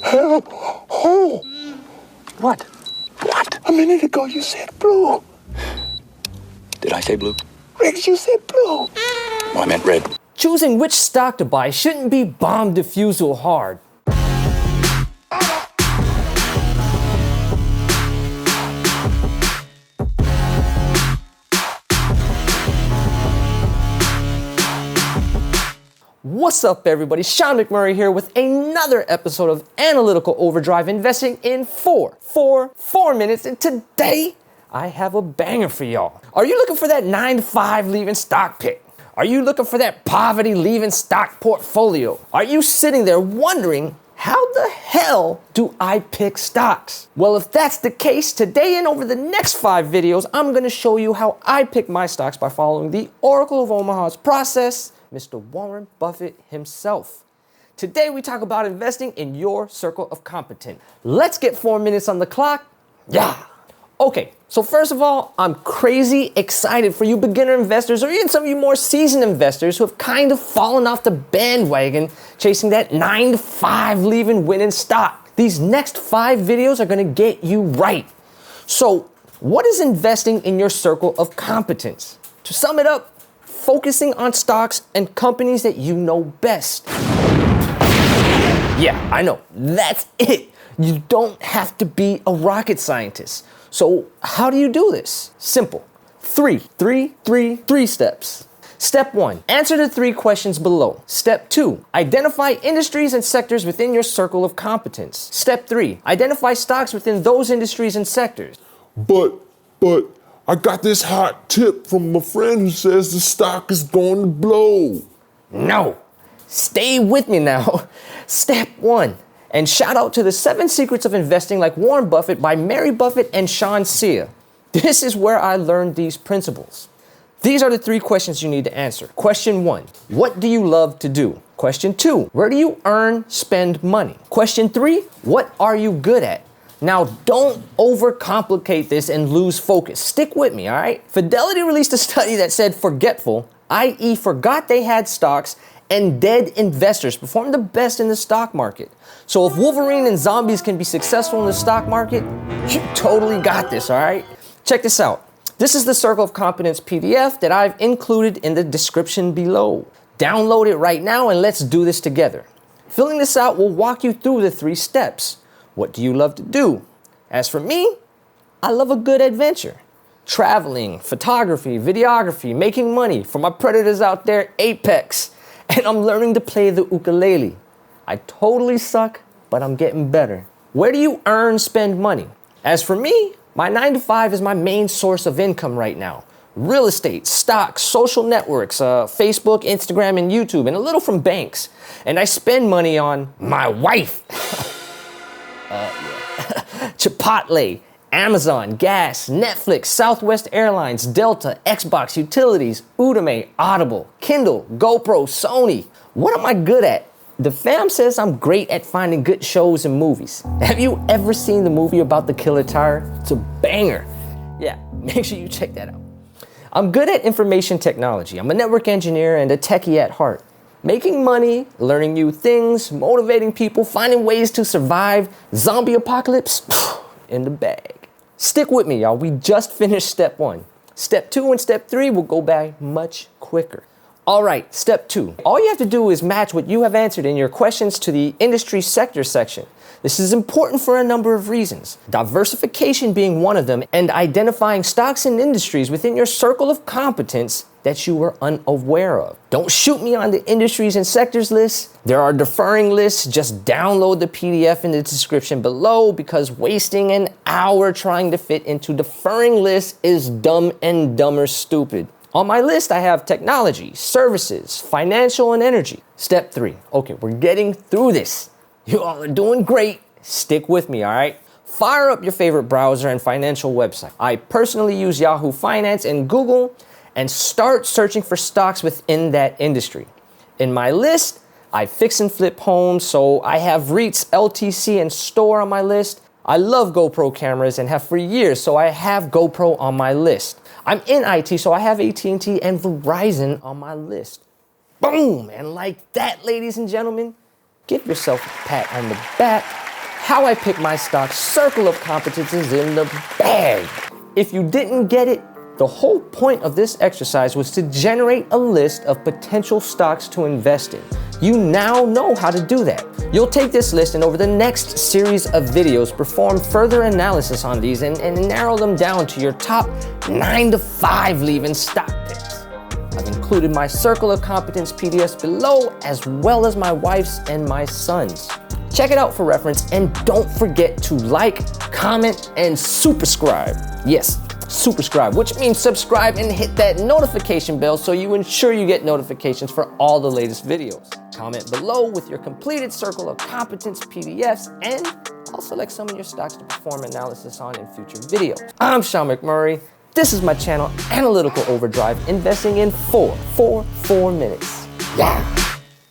Help! Oh! What? What? A minute ago you said blue. Did I say blue? Riggs, you said blue. Well, I meant red. Choosing which stock to buy shouldn't be bomb defusal hard. What's up, everybody? Sean McMurray here with another episode of Analytical Overdrive, investing in four minutes. And today, I have a banger for y'all. Are you looking for that 9-to-5 leaving stock pick? Are you looking for that poverty leaving stock portfolio? Are you sitting there wondering, how the hell do I pick stocks? Well, if that's the case, today and over the next 5 videos, I'm gonna show you how I pick my stocks by following the Oracle of Omaha's process, Mr. Warren Buffett himself. Today we talk about investing in your circle of competence. Let's get 4 minutes on the clock. Yeah. Okay, so first of all, I'm crazy excited for you beginner investors or even some of you more seasoned investors who have kind of fallen off the bandwagon chasing that 9-to-5 leaving winning stock. These next 5 videos are gonna get you right. So what is investing in your circle of competence? To sum it up, focusing on stocks and companies that you know best. Yeah, I know, that's it. You don't have to be a rocket scientist. So how do you do this? Simple. Three steps. Step 1, answer the 3 questions below. Step 2, identify industries and sectors within your circle of competence. Step 3, identify stocks within those industries and sectors. But, I got this hot tip from a friend who says the stock is going to blow. No, stay with me now. Step 1, and shout out to the 7 Secrets of Investing Like Warren Buffett by Mary Buffett and Sean Sia. This is where I learned these principles. These are the 3 questions you need to answer. Question 1, what do you love to do? Question 2, where do you spend money? Question 3, what are you good at? Now, don't overcomplicate this and lose focus. Stick with me, all right? Fidelity released a study that said forgetful, i.e. forgot they had stocks, and dead investors perform the best in the stock market. So if Wolverine and zombies can be successful in the stock market, you totally got this, all right? Check this out. This is the Circle of Competence PDF that I've included in the description below. Download it right now and let's do this together. Filling this out will walk you through the 3 steps. What do you love to do? As for me, I love a good adventure. Traveling, photography, videography, making money. For my predators out there, Apex. And I'm learning to play the ukulele. I totally suck, but I'm getting better. Where do you spend money? As for me, my 9-to-5 is my main source of income right now. Real estate, stocks, social networks, Facebook, Instagram, and YouTube, and a little from banks. And I spend money on my wife. Chipotle, Amazon, gas, Netflix, Southwest Airlines, Delta, Xbox, utilities, Udemy, Audible, Kindle, GoPro, Sony. What am I good at? The fam says I'm great at finding good shows and movies. Have you ever seen the movie about the killer tire? It's a banger. Yeah, make sure you check that out. I'm good at information technology. I'm a network engineer and a techie at heart. Making money, learning new things, motivating people, finding ways to survive zombie apocalypse, in the bag. Stick with me, y'all. We just finished step 1. Step 2 and step 3 will go by much quicker. All right, step 2. All you have to do is match what you have answered in your questions to the industry sector section. This is important for a number of reasons. Diversification being one of them, and identifying stocks and industries within your circle of competence that you were unaware of. Don't shoot me on the industries and sectors list. There are deferring lists. Just download the PDF in the description below, because wasting an hour trying to fit into deferring lists is dumb and dumber stupid. On my list, I have technology, services, financial, and energy. Step 3. Okay, we're getting through this. You all are doing great. Stick with me, all right? Fire up your favorite browser and financial website. I personally use Yahoo Finance and Google, and start searching for stocks within that industry. In my list, I fix and flip homes, so I have REITs, LTC, and Store on my list. I love GoPro cameras and have for years, so I have GoPro on my list. I'm in IT, so I have AT&T and Verizon on my list. Boom! And like that, ladies and gentlemen, give yourself a pat on the back how I pick my stocks. Circle of Competence is in the bag. If you didn't get it, the whole point of this exercise was to generate a list of potential stocks to invest in. You now know how to do that. You'll take this list and over the next series of videos, perform further analysis on these and narrow them down to your top 9 to 5 leaving stock picks. I've included my Circle of Competence PDFs below, as well as my wife's and my son's. Check it out for reference, and don't forget to like, comment, and superscribe. Yes, superscribe, which means subscribe and hit that notification bell so you ensure you get notifications for all the latest videos. Comment below with your completed Circle of Competence PDFs, and I'll select some of your stocks to perform analysis on in future videos. I'm Sean McMurray. This is my channel, Analytical Overdrive, investing in 4 minutes. Yeah.